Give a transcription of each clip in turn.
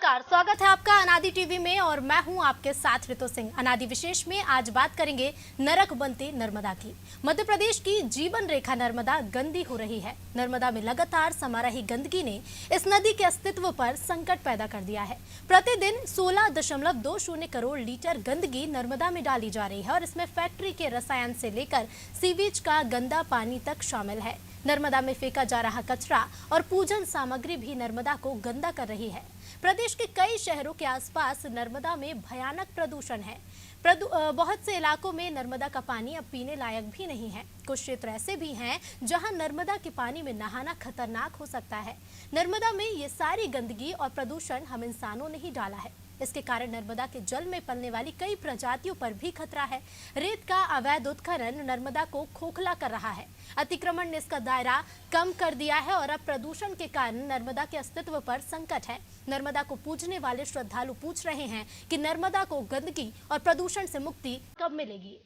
नमस्कार, स्वागत है आपका अनादि टीवी में और मैं हूं आपके साथ ऋतु सिंह। अनादि विशेष में आज बात करेंगे नरक बनती नर्मदा की। मध्य प्रदेश की जीवन रेखा नर्मदा गंदी हो रही है। नर्मदा में लगातार समा रही गंदगी ने इस नदी के अस्तित्व पर संकट पैदा कर दिया है। प्रतिदिन 16.20 करोड़ लीटर गंदगी नर्मदा में डाली जा रही है और इसमें फैक्ट्री के रसायन से लेकर सीवेज का गंदा पानी तक शामिल है। नर्मदा में फेंका जा रहा कचरा और पूजन सामग्री भी नर्मदा को गंदा कर रही है। प्रदेश के कई शहरों के आसपास नर्मदा में भयानक प्रदूषण है। बहुत से इलाकों में नर्मदा का पानी अब पीने लायक भी नहीं है। कुछ क्षेत्र ऐसे भी हैं जहां नर्मदा के पानी में नहाना खतरनाक हो सकता है। नर्मदा में ये सारी गंदगी और प्रदूषण हम इंसानों ने ही डाला है। इसके कारण नर्मदा के जल में पलने वाली कई प्रजातियों पर भी खतरा है। रेत का अवैध उत्खनन नर्मदा को खोखला कर रहा है। अतिक्रमण ने इसका दायरा कम कर दिया है और अब प्रदूषण के कारण नर्मदा के अस्तित्व पर संकट है। नर्मदा को पूजने वाले श्रद्धालु पूछ रहे हैं कि नर्मदा को गंदगी और प्रदूषण से मुक्ति कब मिलेगी।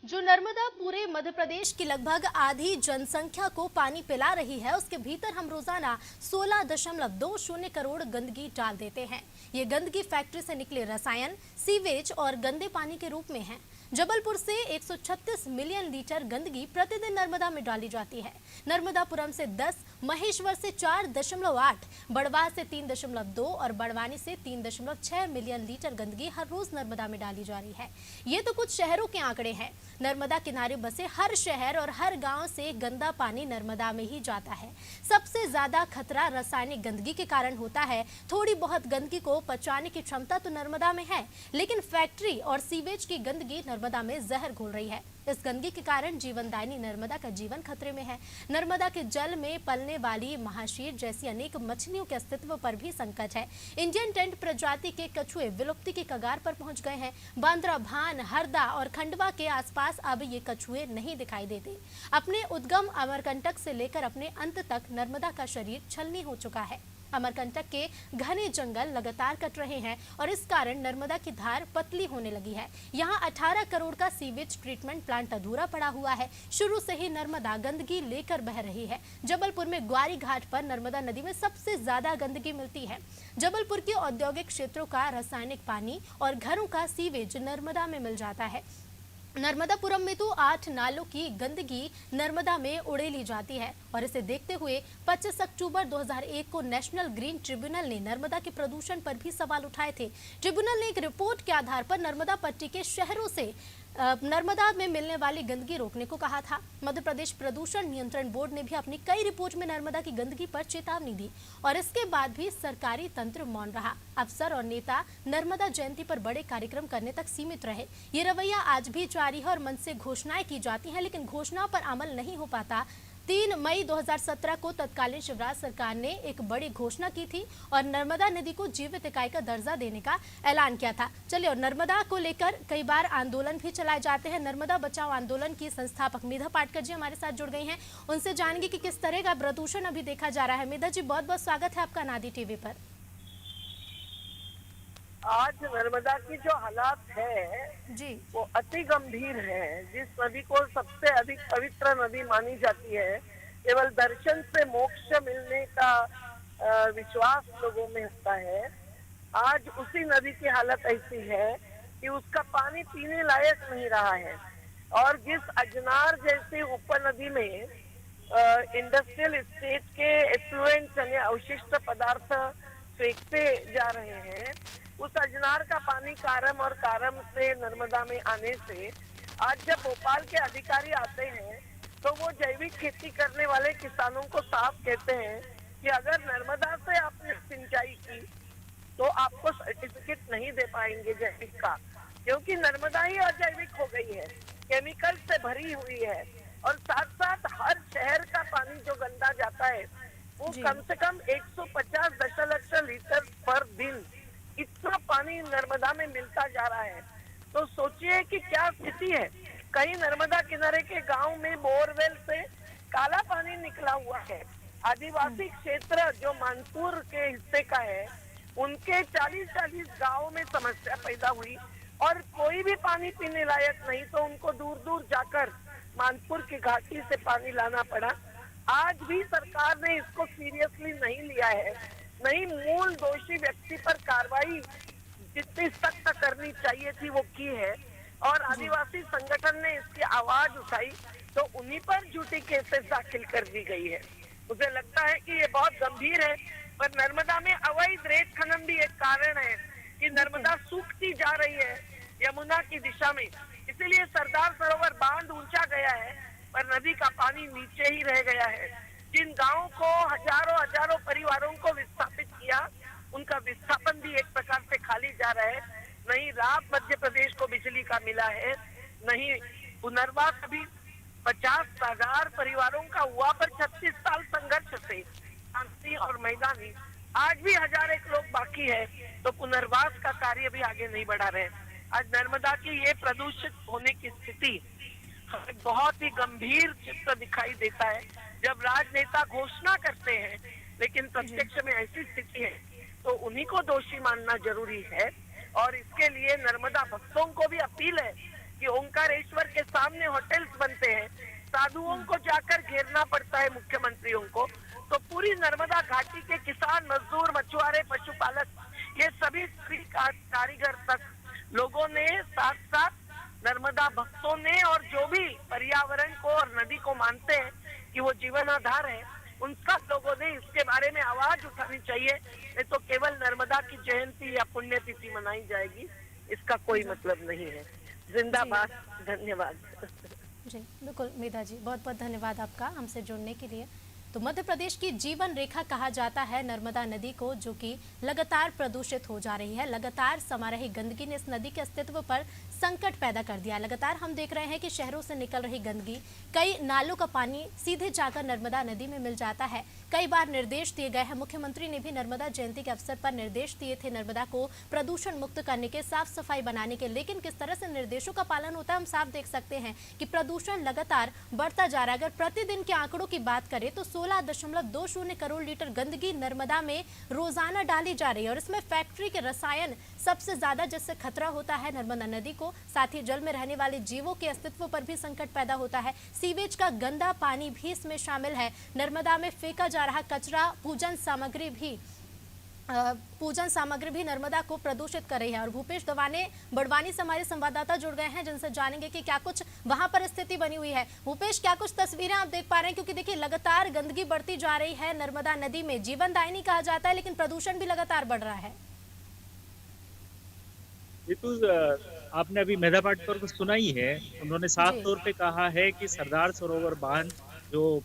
जो नर्मदा पूरे मध्य प्रदेश की लगभग आधी जनसंख्या को पानी पिला रही है, उसके भीतर हम रोजाना 16.20 करोड़ गंदगी डाल देते हैं। ये गंदगी फैक्ट्री से निकले रसायन, सीवेज और गंदे पानी के रूप में है। जबलपुर से 136 मिलियन लीटर गंदगी प्रतिदिन नर्मदा में डाली जाती है। नर्मदापुरम से 10, महेश्वर से 4.8, बड़वाह से 3.2 और बड़वानी से 3.6 मिलियन लीटर गंदगी हर रोज नर्मदा में डाली जा रही है। ये तो कुछ शहरों के आंकड़े हैं। नर्मदा किनारे बसे हर शहर और हर गांव से गंदा पानी नर्मदा में ही जाता है। सबसे ज्यादा खतरा रासायनिक गंदगी के कारण होता है। थोड़ी बहुत गंदगी को पचाने की क्षमता तो नर्मदा में है, लेकिन फैक्ट्री और सीवेज की गंदगी नर्मदा में जहर घोल रही है। इस गंदगी के कारण जीवनदायिनी नर्मदा का जीवन खतरे में है। नर्मदा के जल में पलने वाली महाशीर जैसी अनेक मछलियों के अस्तित्व पर भी संकट है। इंडियन टेंट प्रजाति के कछुए विलुप्ति के कगार पर पहुंच गए हैं। बांद्रा, भान, हरदा और खंडवा के आसपास अब ये कछुए नहीं दिखाई देते। अपने उद्गम अमरकंटक से लेकर अपने अंत तक नर्मदा का शरीर छलनी हो चुका है। अमरकंटक के घने जंगल लगातार कट रहे हैं और इस कारण नर्मदा की धार पतली होने लगी है। यहाँ 18 करोड़ का सीवेज ट्रीटमेंट प्लांट अधूरा पड़ा हुआ है। शुरू से ही नर्मदा गंदगी लेकर बह रही है। जबलपुर में ग्वारी घाट पर नर्मदा नदी में सबसे ज्यादा गंदगी मिलती है। जबलपुर के औद्योगिक क्षेत्रों का रासायनिक पानी और घरों का सीवेज नर्मदा में मिल जाता है। नर्मदापुरम में तो 8 नालों की गंदगी नर्मदा में उड़ेली जाती है और इसे देखते हुए 25 अक्टूबर 2001 को नेशनल ग्रीन ट्रिब्यूनल ने नर्मदा के प्रदूषण पर भी सवाल उठाए थे। ट्रिब्यूनल ने एक रिपोर्ट के आधार पर नर्मदा पट्टी के शहरों से नर्मदा में मिलने वाली गंदगी रोकने को कहा था। मध्य प्रदेश प्रदूषण नियंत्रण बोर्ड ने भी अपनी कई रिपोर्ट में नर्मदा की गंदगी पर चेतावनी दी और इसके बाद भी सरकारी तंत्र मौन रहा। अफसर और नेता नर्मदा जयंती पर बड़े कार्यक्रम करने तक सीमित रहे। ये रवैया आज भी जारी है और मन से घोषणाएं की जाती हैं, लेकिन घोषणाओं पर अमल नहीं हो पाता। 3 मई 2017 को तत्कालीन शिवराज सरकार ने एक बड़ी घोषणा की थी और नर्मदा नदी को जीवित इकाई का दर्जा देने का ऐलान किया था। चलिए, और नर्मदा को लेकर कई बार आंदोलन भी चलाए जाते हैं। नर्मदा बचाओ आंदोलन की संस्थापक मेधा पाटकर जी हमारे साथ जुड़ गई हैं। उनसे जानेंगे कि किस तरह का प्रदूषण अभी देखा जा रहा है। मेधा जी, बहुत बहुत स्वागत है आपका अनादि टीवी पर। आज नर्मदा की जो हालात है जी, वो अति गंभीर है। जिस नदी को सबसे अधिक पवित्र नदी मानी जाती है, केवल दर्शन से मोक्ष मिलने का विश्वास लोगों में होता है, आज उसी नदी की हालत ऐसी है कि उसका पानी पीने लायक नहीं रहा है। और जिस अजनार जैसी उपनदी में इंडस्ट्रियल स्टेट के एफ्लुएंट यानी अवशिष्ट पदार्थ फेंकते जा रहे हैं, उस अजनार का पानी कारम और कारम से नर्मदा में आने से आज जब भोपाल के अधिकारी आते हैं तो वो जैविक खेती करने वाले किसानों को साफ कहते हैं कि अगर नर्मदा से आपने सिंचाई की तो आपको सर्टिफिकेट नहीं दे पाएंगे जैविक का, क्योंकि नर्मदा ही अजैविक हो गई है, केमिकल से भरी हुई है। और साथ साथ हर शहर का पानी जो गंदा जाता है वो कम से कम 150 दशलक्ष लीटर पर दिन इतना पानी नर्मदा में मिलता जा रहा है। तो सोचिए कि क्या स्थिति है। कई नर्मदा किनारे के गांव में बोरवेल से काला पानी निकला हुआ है। आदिवासी क्षेत्र जो मानपुर के हिस्से का है उनके 40-40 गांवों में समस्या पैदा हुई और कोई भी पानी पीने लायक नहीं, तो उनको दूर दूर जाकर मानपुर की घाटी से पानी लाना पड़ा। आज भी सरकार ने इसको सीरियसली नहीं लिया है, नहीं मूल दोषी व्यक्ति पर कार्रवाई जितनी सख्त करनी चाहिए थी वो की है, और जी आदिवासी संगठन ने इसकी आवाज उठाई तो उन्हीं पर झूठी केसेस दाखिल कर दी गई है। मुझे लगता है कि ये बहुत गंभीर है। पर नर्मदा में अवैध रेत खनन भी एक कारण है कि नर्मदा सूखती जा रही है यमुना की दिशा में। इसीलिए सरदार सरोवर बांध ऊंचा गया है पर नदी का पानी नीचे ही रह गया है। जिन गांवों को हजारों हजारों परिवारों को विस्थापित किया, उनका विस्थापन भी एक प्रकार से खाली जा रहा है। नहीं रात मध्य प्रदेश को बिजली का मिला है, नहीं पुनर्वास अभी 50,000 परिवारों का हुआ, पर 36 साल संघर्ष से शांति और मैदानी आज भी हजार एक लोग बाकी है, तो पुनर्वास का कार्य भी आगे नहीं बढ़ा रहे। आज नर्मदा की ये प्रदूषित होने की स्थिति हमें बहुत ही गंभीर चित्र दिखाई देता है। जब राजनेता घोषणा करते हैं लेकिन प्रत्यक्ष में ऐसी स्थिति है तो उन्हीं को दोषी मानना जरूरी है। और इसके लिए नर्मदा भक्तों को भी अपील है कि ओंकारेश्वर के सामने होटल्स बनते हैं, साधुओं को जाकर घेरना पड़ता है मुख्यमंत्रियों को, तो पूरी नर्मदा घाटी के किसान, मजदूर, मछुआरे, पशुपालक, ये सभी स्त्री कारीगर तक लोगों ने साथ साथ नर्मदा भक्तों ने और जो भी पर्यावरण को और नदी को मानते हैं कि वो जीवन आधार है, उन सब लोगों ने इसके बारे में आवाज उठानी चाहिए। नहीं तो केवल नर्मदा की जयंती या पुण्यतिथि मनाई जाएगी, इसका कोई मतलब नहीं है। जिंदाबाद। धन्यवाद। जी बिल्कुल मेधा जी, बहुत बहुत धन्यवाद आपका हमसे जुड़ने के लिए। तो मध्य प्रदेश की जीवन रेखा कहा जाता है नर्मदा नदी को, जो कि लगातार प्रदूषित हो जा रही है। लगातार समा रही गंदगी ने इस नदी के अस्तित्व पर संकट पैदा कर दिया है। लगातार हम देख रहे हैं कि शहरों से निकल रही गंदगी, कई नालों का पानी सीधे जाकर नर्मदा नदी में मिल जाता है। कई बार निर्देश दिए गए हैं, मुख्यमंत्री ने भी नर्मदा जयंती के अवसर पर निर्देश दिए थे नर्मदा को प्रदूषण मुक्त करने के, साफ सफाई बनाने के, लेकिन किस तरह से निर्देशों का पालन होता है हम साफ देख सकते हैं कि प्रदूषण लगातार बढ़ता जा रहा है। अगर प्रतिदिन के आंकड़ों की बात करें तो 16.20 करोड़ लीटर गंदगी नर्मदा में रोजाना डाली जा रही है, और इसमें फैक्ट्री के रसायन सबसे ज्यादा, जिससे खतरा होता है नर्मदा नदी को, साथ ही जल में रहने वाले जीवों के अस्तित्व पर भी संकट पैदा होता है। सीवेज का गंदा पानी भी इसमें शामिल है। नर्मदा में फेंका जा रहा कचरा, पूजन सामग्री भी नर्मदा को प्रदूषित कर रही है। और भूपेश दवाने बड़वानी से हमारे संवाददाता जुड़ गए हैं, जिनसे जानेंगे कि क्या कुछ वहां पर स्थिति बनी हुई है। भूपेश, क्या कुछ तस्वीरें आप देख पा रहे हैं? क्योंकि देखिए लगातार गंदगी बढ़ती जा रही है नर्मदा नदी में, जीवनदायिनी कहा जाता है, लेकिन प्रदूषण भी लगातार बढ़ रहा है। ऋतु, आपने अभी मेधा पाटकर को सुना ही है। उन्होंने साफ जी तौर पे कहा है कि सरदार सरोवर बांध जो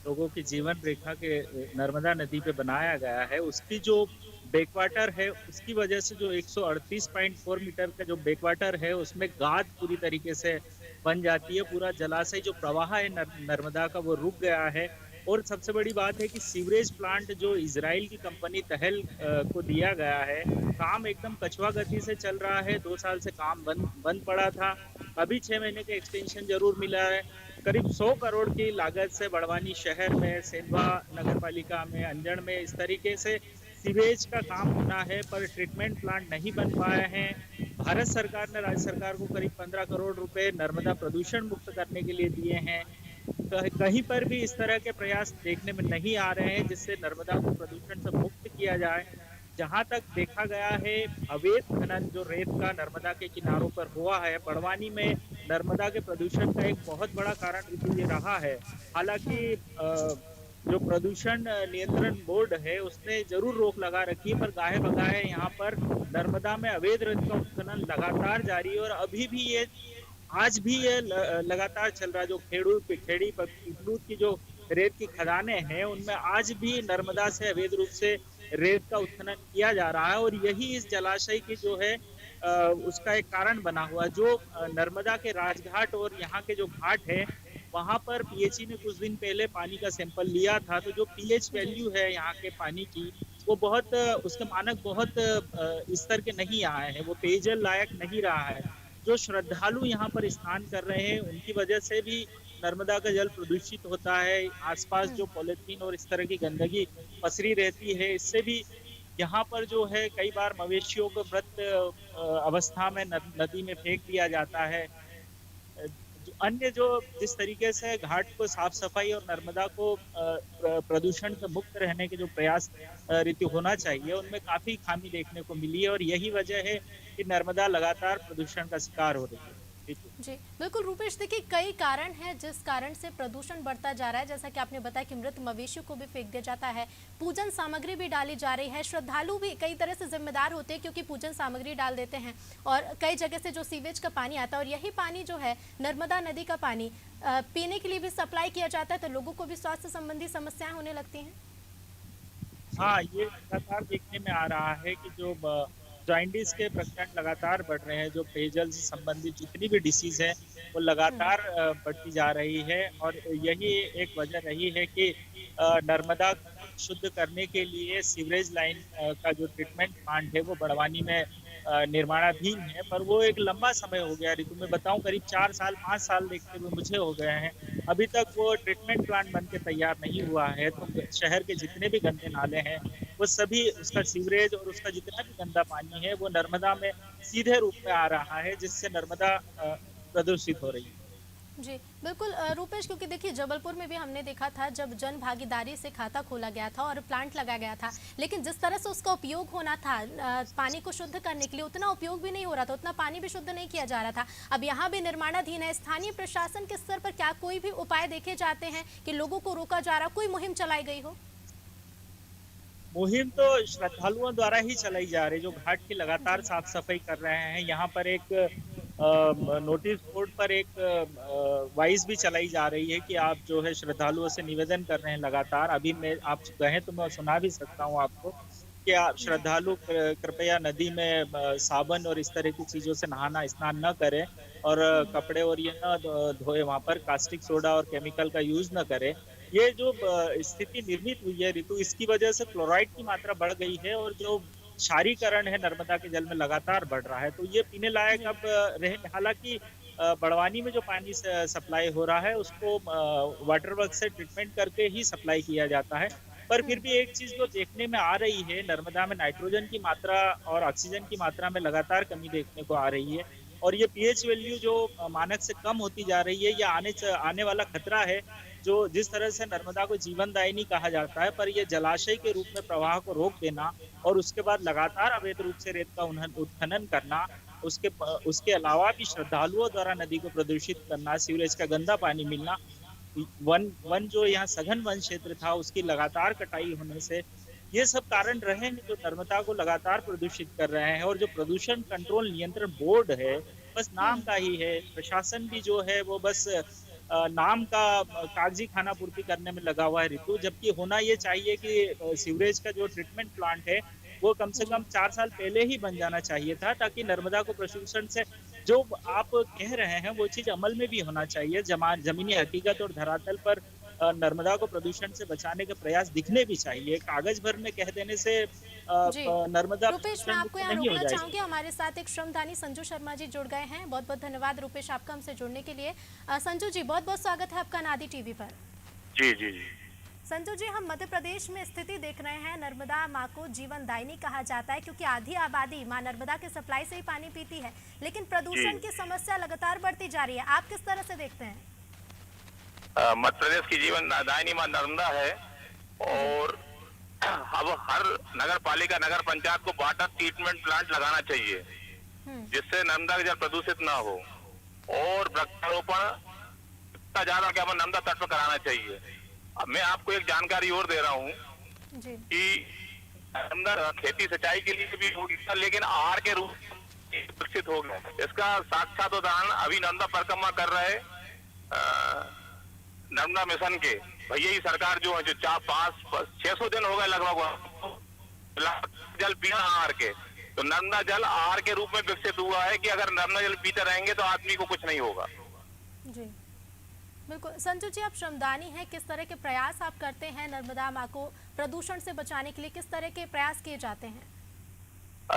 लोगों की जीवन रेखा के नर्मदा नदी पे बनाया गया है, उसकी जो बैकवाटर है उसकी वजह से जो 138.4 मीटर का जो बैकवाटर है उसमें गाद पूरी तरीके से बन जाती है। पूरा जलाशय जो प्रवाह है नर्मदा का वो रुक गया है। और सबसे बड़ी बात है कि सीवरेज प्लांट जो इजराइल की कंपनी तहल को दिया गया है, काम एकदम कछुआ गति से चल रहा है। 2 साल से काम बंद पड़ा था, अभी 6 महीने का एक्सटेंशन जरूर मिला है। करीब 100 करोड़ की लागत से बड़वानी शहर में, सेंधवा नगर पालिका में, अंजड़ में इस तरीके से सीवेज का काम होना है, पर ट्रीटमेंट प्लांट नहीं बन पाए हैं। भारत सरकार ने राज्य सरकार को करीब 15 करोड़ रुपए नर्मदा प्रदूषण मुक्त करने के लिए दिए हैं। कहीं पर भी इस तरह के प्रयास देखने में नहीं आ रहे हैं जिससे नर्मदा को प्रदूषण से मुक्त किया जाए। जहां तक देखा गया है, अवैध खनन जो रेत का नर्मदा के किनारों पर हुआ है, बड़वानी में नर्मदा के प्रदूषण का एक बहुत बड़ा कारण ऋतु ये रहा है। हालांकि जो प्रदूषण नियंत्रण बोर्ड है उसने जरूर रोक लगा रखी है, पर गाहे बगाहे यहाँ पर नर्मदा में अवैध रेत का उत्खनन लगातार जारी है। और अभी भी ये आज भी ये लगातार चल रहा है। जो खेड़ी पीपलूद की जो रेत की खदानें हैं उनमें आज भी नर्मदा से अवैध रूप से रेत का उत्खनन किया जा रहा है, और यही इस जलाशय की जो है उसका एक कारण बना हुआ। जो नर्मदा के राजघाट और यहाँ के जो घाट है वहां पर पीएचई ने कुछ दिन पहले पानी का सैंपल लिया था, तो जो पीएच वैल्यू है यहाँ के पानी की वो बहुत, उसके मानक बहुत स्तर के नहीं आए हैं, वो पेयजल लायक नहीं रहा है। जो श्रद्धालु यहाँ पर स्नान कर रहे हैं उनकी वजह से भी नर्मदा का जल प्रदूषित होता है। आसपास जो पॉलिथीन और इस तरह की गंदगी पसरी रहती है, इससे भी यहाँ पर जो है कई बार मवेशियों को मृत अवस्था में नदी में फेंक दिया जाता है। जो जिस तरीके से घाट को साफ सफाई और नर्मदा को प्रदूषण से मुक्त रहने के जो प्रयास ऋतु होना चाहिए, उनमें काफी खामी देखने को मिली है और यही वजह है कि नर्मदा लगातार प्रदूषण का शिकार हो रही है। ऋतु। जी बिल्कुल रूपेश, देखिए कई कारण हैं जिस कारण से प्रदूषण बढ़ता जा रहा है। जैसा कि आपने बताया कि मृत मवेशियों को भी फेंक दिया जाता है, पूजन सामग्री भी डाली जा रही है, श्रद्धालु भी कई तरह से जिम्मेदार होते हैं क्योंकि पूजन सामग्री डाल देते हैं और कई जगह से जो सीवेज का पानी आता है और यही पानी जो है नर्मदा नदी का पानी पीने के लिए भी सप्लाई किया जाता है, तो लोगों को भी स्वास्थ्य संबंधी समस्याएं होने लगती हैं। हाँ, ये लगातार देखने में आ रहा है कि जो जॉइंटिस के प्रकरण लगातार बढ़ रहे हैं, जो पेयजल से संबंधित जितनी भी डिसीज है वो लगातार बढ़ती जा रही है और यही एक वजह रही है कि नर्मदा शुद्ध करने के लिए सीवरेज लाइन का जो ट्रीटमेंट प्लांट है वो बड़वानी में निर्माणाधीन है, पर वो एक लंबा समय हो गया। ऋतु में बताऊं करीब 4 साल 5 साल देखते हुए मुझे हो गए हैं, अभी तक वो ट्रीटमेंट प्लांट बन के तैयार नहीं हुआ है। तो शहर के जितने भी गंदे नाले हैं वो सभी, उसका सीवरेज और उसका जितना भी गंदा पानी है वो नर्मदा में सीधे रूप में आ रहा है, जिससे नर्मदा प्रदूषित हो रही है। जी बिल्कुल रूपेश, क्योंकि देखिए जबलपुर में भी हमने देखा था जब जन भागीदारी से खाता खोला गया था और प्लांट लगाया गया था, लेकिन जिस तरह से उसका उपयोग होना था पानी को शुद्ध करने के लिए, उतना उपयोग भी नहीं हो रहा था, उतना पानी भी शुद्ध नहीं किया जा रहा था। अब यहाँ भी निर्माणाधीन है। स्थानीय प्रशासन के स्तर पर क्या कोई भी उपाय देखे जाते हैं कि लोगों को रोका जा रहा, कोई मुहिम चलाई गई हो? मुहिम तो श्रद्धालुओं द्वारा ही चलाई जा रही है, जो घाट की लगातार साफ सफाई कर रहे हैं। यहाँ पर एक नोटिस बोर्ड पर एक वाइस भी चलाई जा रही है कि आप जो है श्रद्धालुओं से निवेदन कर रहे हैं लगातार। अभी मैं आप कहें तो मैं सुना भी सकता हूँ आपको कि आप श्रद्धालु कृपया नदी में साबुन और इस तरह की चीजों से नहाना स्नान न करें और कपड़े और ये न धोए, वहां पर कास्टिक सोडा और केमिकल का यूज न करें। ये जो स्थिति निर्मित हुई है ऋतु, इसकी वजह से क्लोराइड की मात्रा बढ़ गई है और जो क्षारीकरण है नर्मदा के जल में लगातार बढ़ रहा है, तो ये पीने लायक अब रहे। हालांकि बड़वानी में जो पानी सप्लाई हो रहा है उसको वाटर वर्क से ट्रीटमेंट करके ही सप्लाई किया जाता है, पर फिर भी एक चीज जो देखने में आ रही है, नर्मदा में नाइट्रोजन की मात्रा और ऑक्सीजन की मात्रा में लगातार कमी देखने को आ रही है और ये पीएच वैल्यू जो मानक से कम होती जा रही है, ये आने वाला खतरा है। जो जिस तरह से नर्मदा को जीवनदायिनी कहा जाता है, पर ये जलाशय के रूप में प्रवाह को रोक देना और उसके बाद लगातार अवैध रूप से रेत का उत्खनन करना, उसके अलावा भी श्रद्धालुओं द्वारा नदी को प्रदूषित करना, सीवरेज का गंदा पानी मिलना, वन जो यहाँ सघन वन क्षेत्र था उसकी लगातार कटाई होने से, ये सब कारण रहे हैं जो नर्मदा को लगातार प्रदूषित कर रहे हैं। और जो प्रदूषण कंट्रोल नियंत्रण बोर्ड है बस नाम का ही है, प्रशासन भी जो है वो बस नाम का कागजी खाना पूर्ति करने में लगा हुआ है ऋतु, जबकि होना ये चाहिए कि सीवरेज का जो ट्रीटमेंट प्लांट है वो कम से कम 4 साल पहले ही बन जाना चाहिए था, ताकि नर्मदा को प्रदूषण से जो आप कह रहे हैं वो चीज अमल में भी होना चाहिए। जमीनी हकीकत और धरातल पर नर्मदा को प्रदूषण से बचाने के प्रयास दिखने भी चाहिए। कागज भर में कह देने से नर्मदा रूपेश, मैं आपको यहाँ रोकना चाहूंगी। हमारे साथ एक श्रमदानी संजू शर्मा जी जुड़ गए हैं। बहुत बहुत धन्यवाद रूपेश आपका हमसे जुड़ने के लिए। संजू जी बहुत बहुत स्वागत है आपका नादी टीवी पर। जी जी जी संजू जी, हम मध्य प्रदेश में स्थिति देख रहे हैं। नर्मदा माँ को जीवनदायिनी कहा जाता है क्योंकि आधी आबादी माँ नर्मदा के सप्लाई से ही पानी पीती है, लेकिन प्रदूषण की समस्या लगातार बढ़ती जा रही है। आप किस तरह से देखते हैं? मध्य प्रदेश की जीवनदायिनी माँ नर्मदा है और अब हर नगर पालिका नगर पंचायत को वाटर ट्रीटमेंट प्लांट लगाना चाहिए जिससे नर्मदा का जल प्रदूषित ना हो, और वृक्षारोपण इतना ज्यादा क्या नर्मदा तट पर कराना चाहिए। अब मैं आपको एक जानकारी और दे रहा हूँ कि नर्मदा खेती सिंचाई के लिए भी होगी, लेकिन आहार के रूप में विकसित हो गया। इसका साक्षात उदाहरण अभी नर्मदा परिक्रमा कर रहे नर्मदा मिशन के भैया ही सरकार जो है, जो 4-5-600 दिन हो गए लगभग जल पीना आहार के, तो नर्मदा जल आहार के रूप में विकसित हुआ है कि अगर नर्मदा जल पीते रहेंगे तो आदमी को कुछ नहीं होगा। जी बिल्कुल। संजू जी, आप श्रमदानी हैं, किस तरह के प्रयास आप करते हैं नर्मदा माँ को प्रदूषण से बचाने के लिए? किस तरह के प्रयास किए जाते हैं?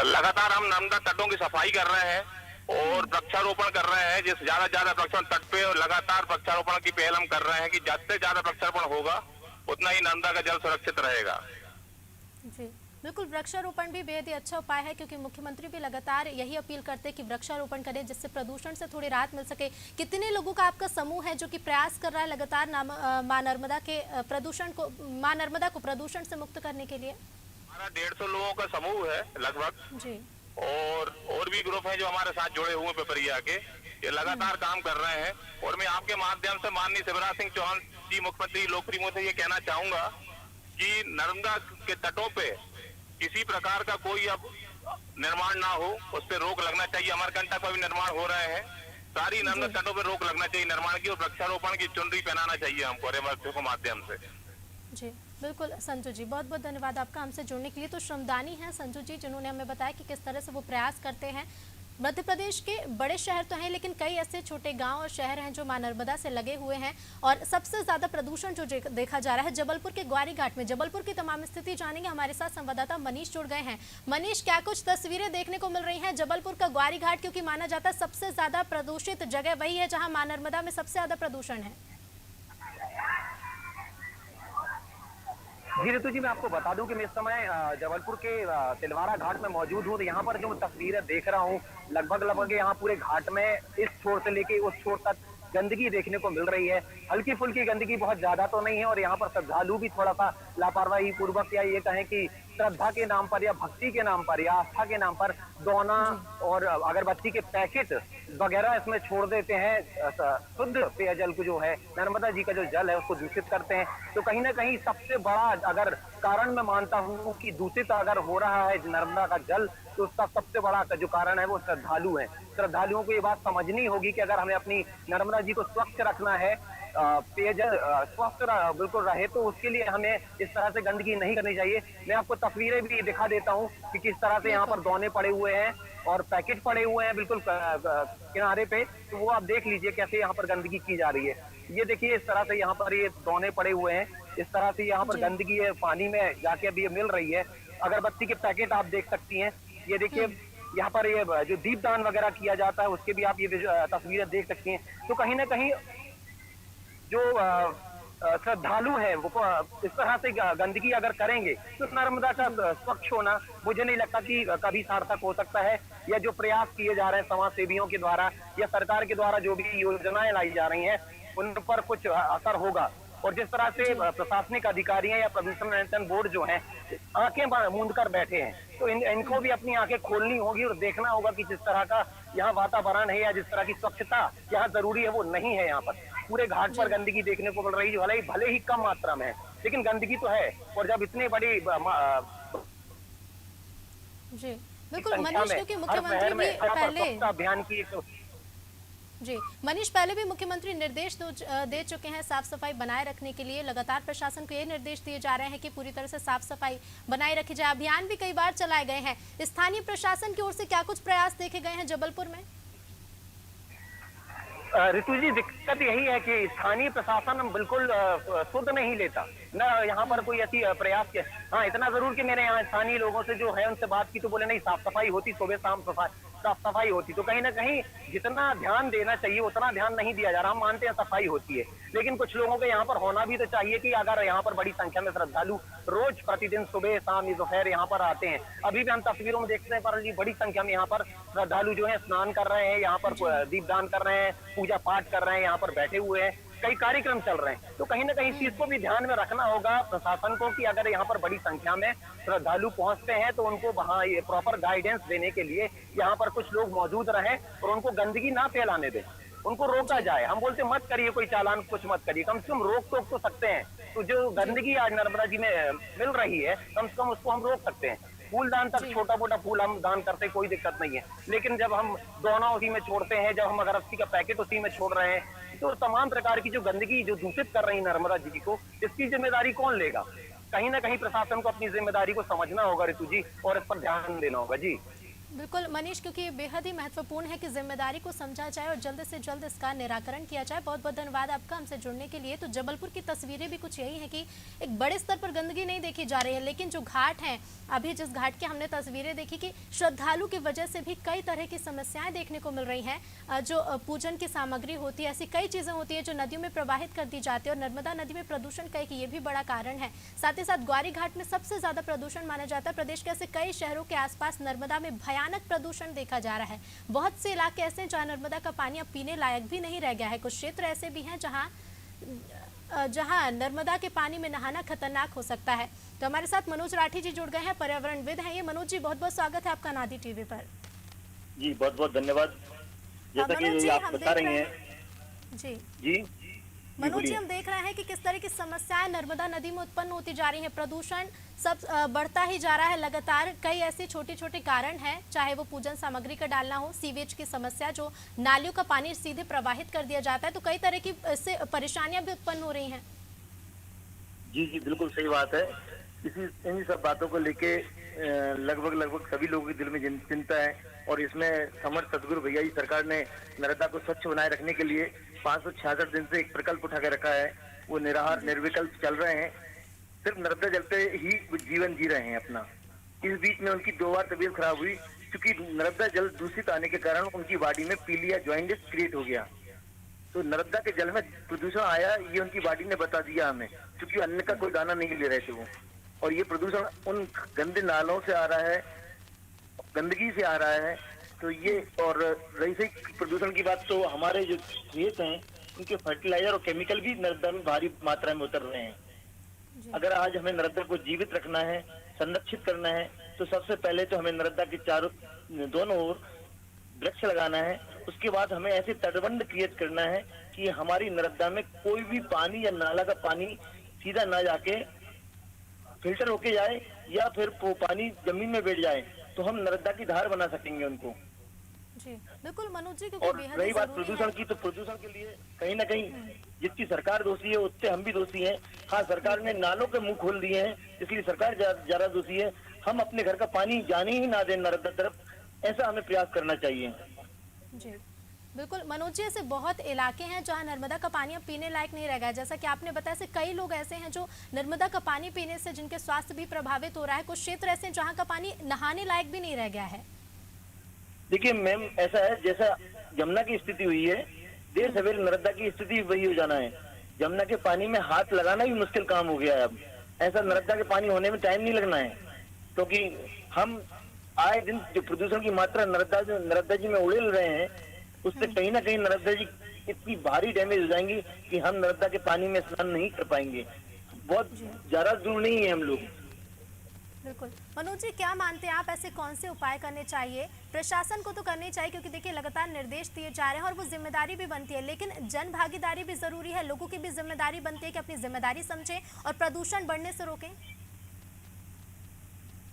लगातार हम नर्मदा तटों की सफाई कर रहे हैं और वृक्षारोपण कर रहे हैं, जिस ज्यादा ज्यादा वृक्षारोपण तट पे, और लगातार वृक्षारोपण की पहल हम कर रहे हैं कि जितने ज्यादा वृक्षारोपण होगा उतना ही नर्मदा का जल सुरक्षित रहेगा। जी बिल्कुल, वृक्षारोपण भी बेहद ही अच्छा उपाय है, क्योंकि मुख्यमंत्री भी लगातार यही अपील करते हैं कि वृक्षारोपण करें, जिससे प्रदूषण से थोड़ी राहत मिल सके। कितने लोगों का आपका समूह है जो कि प्रयास कर रहा है लगातार मां नर्मदा के मां नर्मदा को प्रदूषण से मुक्त करने के लिए? हमारा 150 लोगों का समूह है लगभग। जी और भी ग्रुप हैं जो हमारे साथ जुड़े हुए पिपरिया के, ये लगातार काम कर रहे हैं। और मैं आपके माध्यम से माननीय शिवराज सिंह चौहान जी, मुख्यमंत्री लोकप्रिय से ये कहना चाहूंगा कि नर्मदा के तटों पे किसी प्रकार का कोई अब निर्माण ना हो, उस पर रोक लगना चाहिए। अमरकंटक पर भी निर्माण हो रहे हैं, सारी नर्मदा तटों पर रोक लगना चाहिए निर्माण की, और वृक्षारोपण की चुनरी पहनाना चाहिए हमको रेमर्थ्य के माध्यम से। जी बिल्कुल संजू जी, बहुत बहुत धन्यवाद आपका हमसे जुड़ने के लिए। तो श्रमदानी हैं संजू जी, जिन्होंने हमें बताया कि किस तरह से वो प्रयास करते हैं। मध्य प्रदेश के बड़े शहर तो हैं, लेकिन कई ऐसे छोटे गांव और शहर हैं जो मां नर्मदा से लगे हुए हैं, और सबसे ज्यादा प्रदूषण जो देखा जा रहा है जबलपुर के ग्वारी घाट में। जबलपुर की तमाम स्थिति जानेंगे, हमारे साथ संवाददाता मनीष जुड़ गए हैं। मनीष, क्या कुछ तस्वीरें देखने को मिल रही हैं जबलपुर का ग्वारी घाट, क्योंकि माना जाता है सबसे ज्यादा प्रदूषित जगह वही है जहाँ मां नर्मदा में सबसे ज्यादा प्रदूषण है। जी ऋतु जी, मैं आपको बता दूं कि मैं इस समय जबलपुर के तिलवारा घाट में मौजूद हूं। तो यहाँ पर जो तस्वीरें देख रहा हूं, लगभग यहाँ पूरे घाट में इस छोर से लेके उस छोर तक गंदगी देखने को मिल रही है। हल्की फुल्की गंदगी, बहुत ज्यादा तो नहीं है। और यहाँ पर श्रद्धालु भी थोड़ा सा लापरवाही पूर्वक, या ये कहें कि श्रद्धा के नाम पर या भक्ति के नाम पर या आस्था के नाम पर दोना और अगरबत्ती के पैकेट वगैरह इसमें छोड़ देते हैं। शुद्ध पेयजल को जो है, नर्मदा जी का जो जल है, उसको दूषित करते हैं। तो कहीं ना कहीं सबसे बड़ा अगर कारण मैं मानता हूँ कि दूषित अगर हो रहा है नर्मदा का जल, तो उसका सबसे बड़ा जो कारण है वो श्रद्धालु है। श्रद्धालुओं को ये बात समझनी होगी कि अगर हमें अपनी नर्मदा जी को स्वच्छ रखना है, पेयजल स्वस्थ बिल्कुल रहे, तो उसके लिए हमें इस तरह से गंदगी नहीं करनी चाहिए। मैं आपको तस्वीरें भी दिखा देता हूँ कि किस तरह से यहाँ पर दोने पड़े हुए हैं और पैकेट पड़े हुए हैं बिल्कुल किनारे पे। तो वो आप देख लीजिए कैसे यहाँ पर गंदगी की जा रही है। ये देखिए, इस तरह से यहाँ पर ये दोने पड़े हुए हैं, इस तरह से यहाँ पर गंदगी है, पानी में जाके अभी ये मिल रही है। अगरबत्ती के पैकेट आप देख सकती हैं। ये देखिए, यहाँ पर ये जो दीपदान वगैरह किया जाता है, उसके भी आप ये तस्वीरें देख सकती हैं। तो कहीं ना कहीं जो श्रद्धालु है वो इस तरह से गंदगी अगर करेंगे, तो नर्मदा का स्वच्छ होना मुझे नहीं लगता कि कभी सार्थक हो सकता है। या जो प्रयास किए जा रहे हैं समाज सेवियों के द्वारा या सरकार के द्वारा, जो भी योजनाएं लाई जा रही हैं, उन पर कुछ असर होगा। और जिस तरह से प्रशासनिक अधिकारियां या प्रदूषण नियंत्रण बोर्ड जो है आंखें मूंद कर बैठे हैं, तो इनको भी अपनी आंखें खोलनी होगी और देखना होगा कि जिस तरह का यहाँ वातावरण है या जिस तरह की स्वच्छता यहाँ जरूरी है, वो नहीं है। यहाँ पर पूरे घाट पर गंदगी देखने को मिल रही है, जो भले ही कम मात्रा में है, लेकिन गंदगी तो है। और जब इतने बड़ी जी बिल्कुल मनीष, क्योंकि मुख्यमंत्री भी पहले अभियान की जी मनीष पहले भी मुख्यमंत्री निर्देश दे चुके हैं साफ सफाई बनाए रखने के लिए। लगातार प्रशासन को ये निर्देश दिए जा रहे हैं कि पूरी तरह से साफ सफाई बनाए रखी जाए। अभियान भी कई बार चलाए गए हैं। स्थानीय प्रशासन की ओर से क्या कुछ प्रयास देखे गए हैं जबलपुर में? ऋतु जी, दिक्कत यही है कि स्थानीय प्रशासन बिल्कुल शुद्ध नहीं लेता न। यहाँ पर कोई ऐसी प्रयास किया। हाँ, इतना जरूर कि मैंने यहाँ स्थानीय लोगों से जो है उनसे बात की, तो बोले नहीं, साफ सफाई होती, सुबह शाम साफ सफाई होती। तो कहीं ना कहीं जितना ध्यान देना चाहिए उतना ध्यान नहीं दिया जा रहा। हम मानते हैं सफाई होती है, लेकिन कुछ लोगों के यहाँ पर होना भी तो चाहिए कि अगर यहाँ पर बड़ी संख्या में श्रद्धालु रोज प्रतिदिन सुबह शाम दोपहर यहाँ पर आते हैं। अभी भी हम तस्वीरों में देखते हैं पर बड़ी संख्या में यहाँ पर श्रद्धालु जो है स्नान कर रहे हैं, यहाँ पर दीपदान कर रहे हैं, पूजा पाठ कर रहे हैं, यहाँ पर बैठे हुए हैं, कई कार्यक्रम चल रहे हैं। तो कहीं ना कहीं इस चीज को भी ध्यान में रखना होगा प्रशासन को कि अगर यहाँ पर बड़ी संख्या में श्रद्धालु पहुंचते हैं, तो उनको वहाँ ये प्रॉपर गाइडेंस देने के लिए यहाँ पर कुछ लोग मौजूद रहें और उनको गंदगी ना फैलाने दें, उनको रोका जाए। हम बोलते मत करिए कोई चालान, कुछ मत करिए, कम से कम रोक टोक तो सकते हैं। तो जो गंदगी आज नर्मदा जी में मिल रही है, कम से कम उसको हम रोक सकते हैं। फूलदान तक छोटा मोटा फूल हम दान करते, कोई दिक्कत नहीं है, लेकिन जब हम दोना उसी में छोड़ते हैं, जब हम अगरबत्ती का पैकेट उसी में छोड़ रहे हैं, तो तमाम प्रकार की जो गंदगी जो दूषित कर रही है नर्मदा जी को, इसकी जिम्मेदारी कौन लेगा? कहीं ना कहीं प्रशासन को अपनी जिम्मेदारी को समझना होगा ऋतु जी, और इस पर ध्यान देना होगा। जी बिल्कुल मनीष, क्योंकि ये बेहद ही महत्वपूर्ण है कि जिम्मेदारी को समझा जाए और जल्द से जल्द इसका निराकरण किया जाए। बहुत बहुत धन्यवाद आपका हमसे जुड़ने के लिए। तो जबलपुर की तस्वीरें भी कुछ यही है कि एक बड़े स्तर पर गंदगी नहीं देखी जा रही है, लेकिन जो घाट हैं, अभी जिस घाट की हमने तस्वीरें देखी कि श्रद्धालु की वजह से भी कई तरह की समस्याएं देखने को मिल रही हैं। जो पूजन की सामग्री होती है, ऐसी कई चीज़ें होती है जो नदियों में प्रवाहित कर दी जाती है, और नर्मदा नदी में प्रदूषण का एक ये भी बड़ा कारण है। साथ ही साथ ग्वारी घाट में सबसे ज़्यादा प्रदूषण माना जाता है। प्रदेश के ऐसे कई शहरों के आसपास नर्मदा में भयानक प्रदूषण देखा जा रहा है। बहुत से इलाके ऐसे हैं जहाँ नर्मदा का पानी अब पीने लायक भी नहीं रह गया है। कुछ क्षेत्र ऐसे भी हैं जहाँ नर्मदा के पानी में नहाना खतरनाक हो सकता है। तो हमारे साथ मनोज राठी जी जुड़ गए हैं, पर्यावरणविद हैं ये। मनोज जी, बहुत बहुत स्वागत है आपका नादी टीवी पर। जी बहुत बहुत धन्यवाद। जैसा मनोज जी, कि आप हम बता देख रही रहे हैं। जी जी मनोज जी, बोलिए। हम देख रहे हैं कि किस तरह की समस्याएं नर्मदा नदी में उत्पन्न होती जा रही हैं। प्रदूषण सब बढ़ता ही जा रहा है लगातार। कई ऐसे छोटे छोटे कारण हैं, चाहे वो पूजन सामग्री का डालना हो, सीवेज की समस्या, जो नालियों का पानी सीधे प्रवाहित कर दिया जाता है, तो कई तरह की इससे परेशानियां भी उत्पन्न हो रही हैं। जी जी बिल्कुल सही बात है। इन्हीं सब बातों को लेके लगभग सभी लोगों के दिल में चिंता है, और इसमें समर्थ सदगुरु भैया जी सरकार ने नर्मदा को स्वच्छ बनाए रखने के लिए 566 दिन से एक प्रकल्प उठा के रखा है। वो निराहार निर्विकल्प चल रहे हैं, सिर्फ नर्मदा जल पे ही वो जीवन जी रहे हैं अपना। इस बीच में उनकी 2 बार तबीयत खराब हुई, क्योंकि नर्मदा जल दूषित आने के कारण उनकी बॉडी में पीलिया जॉइंटिस क्रिएट हो गया। तो नर्मदा के जल में प्रदूषण आया, ये उनकी बॉडी ने बता दिया हमें, क्योंकि अन्न का कोई दाना नहीं ले रहे थे वो। और ये प्रदूषण उन गंदे नालों से आ रहा है, गंदगी से आ रहा है। तो ये, और रही सही प्रदूषण की बात, तो हमारे जो खेत हैं उनके फर्टिलाइजर और केमिकल भी नर्मदा में भारी मात्रा में उतर रहे हैं। अगर आज हमें नर्मदा को जीवित रखना है, संरक्षित करना है, तो सबसे पहले तो हमें नर्मदा के दोनों ओर वृक्ष लगाना है। उसके बाद हमें ऐसे तटबंध क्रिएट करना है कि हमारी नर्मदा में कोई भी पानी या नाला का पानी सीधा ना जाके फिल्टर होके जाए, या फिर वो पानी जमीन में बैठ जाए, तो हम नर्मदा की धार बना सकेंगे उनको। जी बिल्कुल मनोज जी, क्योंकि और बेहद रही ही बात जरूरी प्रदूषण है। की, तो प्रदूषण के लिए कहीं ना कहीं जितनी सरकार दोषी है उतने हम भी दोषी हैं। हाँ, सरकार ने नालों के मुंह खोल दिए हैं, इसलिए सरकार ज्यादा दोषी है। हम अपने घर का पानी जाने ही ना दें नर्मदा तरफ, ऐसा हमें प्रयास करना चाहिए। जी बिल्कुल मनोज जी, ऐसे बहुत इलाके हैं जहां नर्मदा का पानी अब पीने लायक नहीं रह गया। जैसा कि आपने बताया, ऐसे कई लोग ऐसे हैं जो नर्मदा का पानी पीने से जिनके स्वास्थ्य भी प्रभावित हो रहा है। कुछ क्षेत्र ऐसे हैं जहां का पानी नहाने लायक भी नहीं रह गया है। देखिए मैम, ऐसा है जैसा यमुना की स्थिति हुई है, देर सवेरे नर्मदा की स्थिति वही हो जाना है। यमुना के पानी में हाथ लगाना भी मुश्किल काम हो गया है अब। ऐसा नर्मदा के पानी होने में टाइम नहीं लगना है, क्योंकि हम आए दिन जो प्रदूषण की मात्रा नर्मदा जी में उड़ेल रहे हैं, उससे कहीं ना कहीं नर्मदा जी इतनी भारी डैमेज हो जाएंगी कि हम नर्मदा के पानी में स्नान नहीं कर पाएंगे। बहुत ज्यादा दूर नहीं है हम लोग। बिल्कुल मनोज जी, क्या मानते हैं आप, ऐसे कौन से उपाय करने चाहिए? प्रशासन को तो करने चाहिए, क्योंकि देखिए लगातार निर्देश दिए जा रहे हैं और वो जिम्मेदारी भी बनती है, लेकिन जन भागीदारी भी जरूरी है। लोगों की भी जिम्मेदारी बनती है कि अपनी जिम्मेदारी समझें और प्रदूषण बढ़ने से रोकें।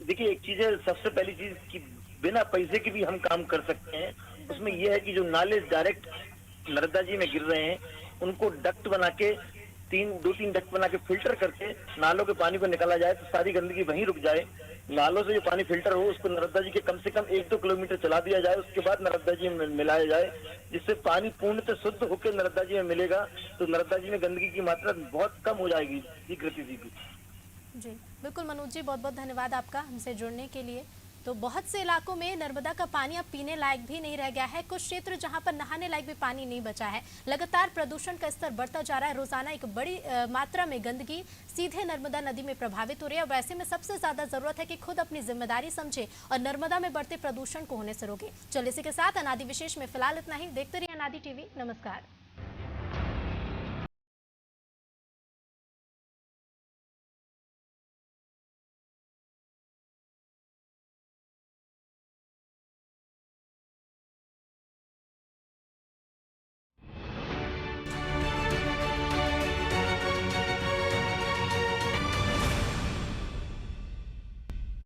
देखिए एक चीज है, सबसे पहली चीज कि बिना पैसे के भी हम काम कर सकते हैं। उसमें यह है कि जो नाले डायरेक्ट नर्मदा जी में गिर रहे हैं, उनको डक्ट बना के 2-3 डक्ट बना के फिल्टर करके नालों के पानी को निकाला जाए, तो सारी गंदगी वहीं रुक जाए। नालों से जो पानी फिल्टर हो उसको नर्मदा जी के कम से कम 1-2 किलोमीटर चला दिया जाए, उसके बाद नर्मदा जी में मिलाया जाए, जिससे पानी पूर्णतः शुद्ध होकर नर्मदा जी में मिलेगा। तो नर्मदा जी में गंदगी की मात्रा बहुत कम हो जाएगी शीघ्र। जी बिल्कुल मनोज जी, बहुत बहुत धन्यवाद आपका हमसे जुड़ने के लिए। तो बहुत से इलाकों में नर्मदा का पानी अब पीने लायक भी नहीं रह गया है। कुछ क्षेत्र जहां पर नहाने लायक भी पानी नहीं बचा है। लगातार प्रदूषण का स्तर बढ़ता जा रहा है। रोजाना एक बड़ी मात्रा में गंदगी सीधे नर्मदा नदी में प्रभावित हो रही है। और वैसे में सबसे ज्यादा जरूरत है कि खुद अपनी जिम्मेदारी समझे और नर्मदा में बढ़ते प्रदूषण को होने से रोके। चलिए इसी के साथ अनादि विशेष में फिलहाल इतना ही। देखते रहिए अनादि टीवी। नमस्कार।